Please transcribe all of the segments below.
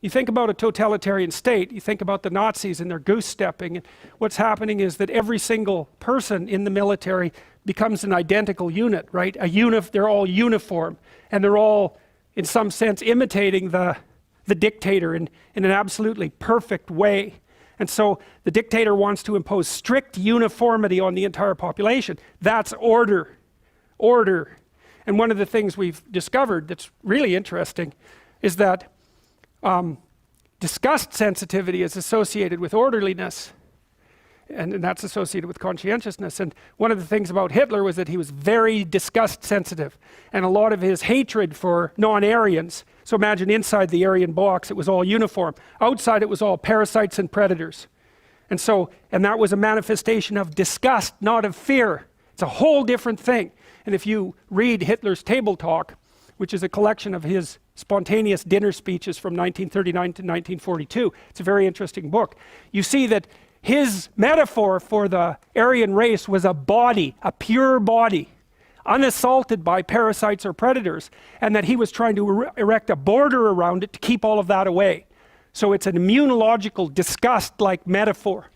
You think about a totalitarian state, you think about the Nazis and their goose stepping, and what's happening is that every single person in the military becomes an identical unit, right? They're all uniform, and they're all, in some sense, imitating the dictator in an absolutely perfect way. And so the dictator wants to impose strict uniformity on the entire population. That's order. Order. And one of the things we've discovered that's really interesting is that disgust sensitivity is associated with orderliness, and that's associated with conscientiousness. And one of the things about Hitler was that he was very disgust sensitive, and a lot of his hatred for non-Aryans. So imagine inside the Aryan box it was all uniform, outside it was all parasites and predators. And that was a manifestation of disgust, not of fear. It's a whole different thing. And if you read Hitler's Table Talk, which is a collection of his spontaneous dinner speeches from 1939 to 1942, it's a very interesting book. You see that his metaphor for the Aryan race was a body, a pure body, unassaulted by parasites or predators, and that he was trying to erect a border around it to keep all of that away. So it's an immunological disgust-like metaphor.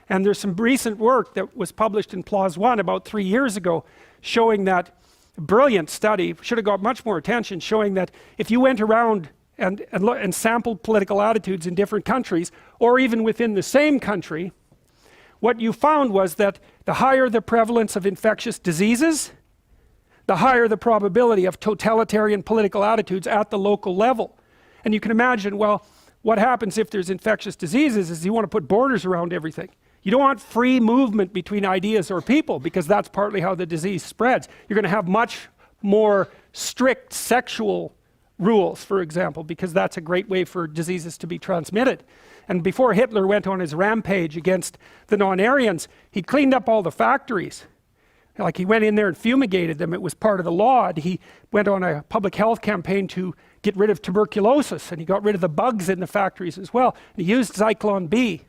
And there's some recent work that was published in PLOS One about 3 years ago, showing that, a brilliant study, should have got much more attention, showing that if you went around and sampled political attitudes in different countries, or even within the same country, what you found was that the higher the prevalence of infectious diseases, the higher the probability of totalitarian political attitudes at the local level. And you can imagine, well, what happens if there's infectious diseases is you want to put borders around everything. You don't want free movement between ideas or people, because that's partly how the disease spreads. You're going to have much more strict sexual rules, for example, because that's a great way for diseases to be transmitted. And before Hitler went on his rampage against the non-Aryans, he cleaned up all the factories. Like, he went in there and fumigated them. It was part of the law. And he went on a public health campaign to get rid of tuberculosis, and he got rid of the bugs in the factories as well. And he used Zyklon B.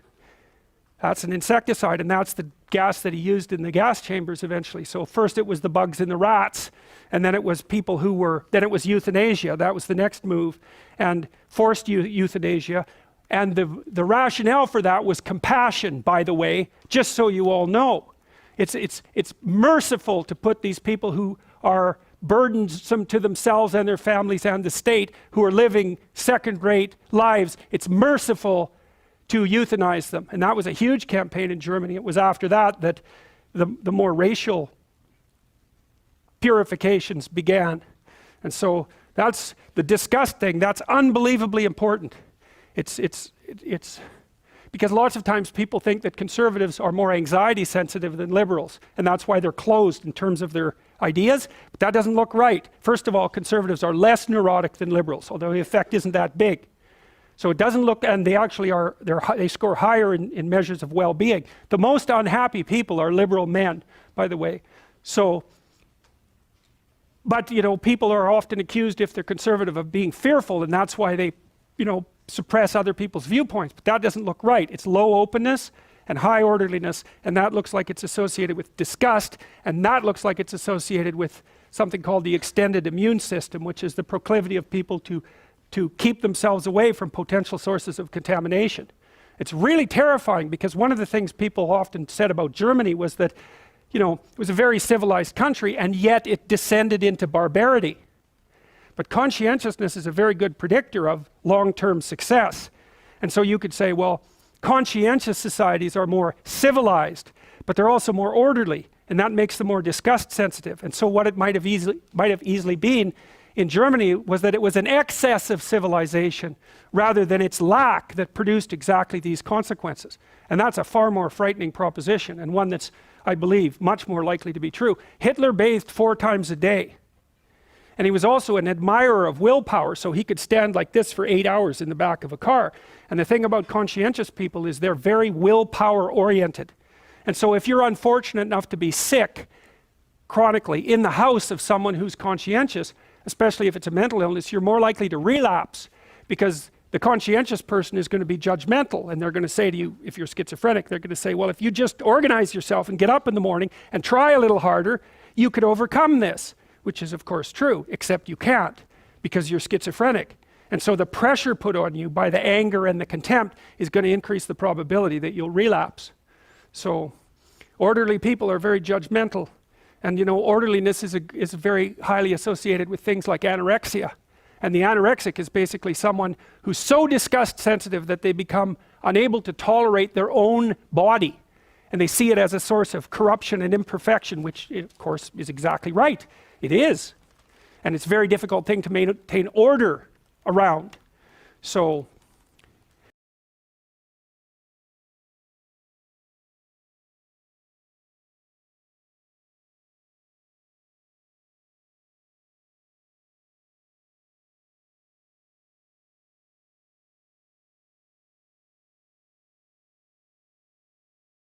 That's an insecticide, and that's the gas that he used in the gas chambers eventually. So first it was the bugs in the rats, and then it was people who were, then it was euthanasia. That was the next move, and forced euthanasia. And the rationale for that was compassion, by the way, just so you all know. It's merciful to put these people who are burdensome to themselves and their families and the state, who are living second-rate lives. It's merciful to euthanize them. And that was a huge campaign in Germany. It was after that that the more racial purifications began. And so that's the disgust thing. That's unbelievably important. It's because lots of times people think that conservatives are more anxiety sensitive than liberals, and that's why they're closed in terms of their ideas. But that doesn't look right. First of all, conservatives are less neurotic than liberals, although the effect isn't that big. So it doesn't look, and they actually are, they score higher in measures of well-being. The most unhappy people are liberal men, by the way. So, but you know, people are often accused, if they're conservative, of being fearful, and that's why they, you know, suppress other people's viewpoints. But that doesn't look right. It's low openness and high orderliness, and that looks like it's associated with disgust, and that looks like it's associated with something called the extended immune system, which is the proclivity of people to keep themselves away from potential sources of contamination. It's really terrifying, because one of the things people often said about Germany was that, you know, it was a very civilized country, and yet it descended into barbarity. But conscientiousness is a very good predictor of long-term success. And so you could say, well, conscientious societies are more civilized, but they're also more orderly, and that makes them more disgust sensitive. And so what it might have easily been in Germany was that it was an excess of civilization rather than its lack that produced exactly these consequences. And that's a far more frightening proposition, and one that's, I believe, much more likely to be true. Hitler bathed 4 times a day. And he was also an admirer of willpower, so he could stand like this for 8 hours in the back of a car. And the thing about conscientious people is they're very willpower oriented. And so if you're unfortunate enough to be sick chronically in the house of someone who's conscientious, especially if it's a mental illness, you're more likely to relapse, because the conscientious person is going to be judgmental, and they're going to say to you, if you're schizophrenic, they're going to say, well, if you just organize yourself and get up in the morning and try a little harder, you could overcome this. Which is of course true, except you can't, because you're schizophrenic. And so the pressure put on you by the anger and the contempt is going to increase the probability that you'll relapse. So orderly people are very judgmental. And you know, orderliness is very highly associated with things like anorexia. And the anorexic is basically someone who's so disgust sensitive that they become unable to tolerate their own body. And they see it as a source of corruption and imperfection, which of course is exactly right. It is. And it's a very difficult thing to maintain order around. So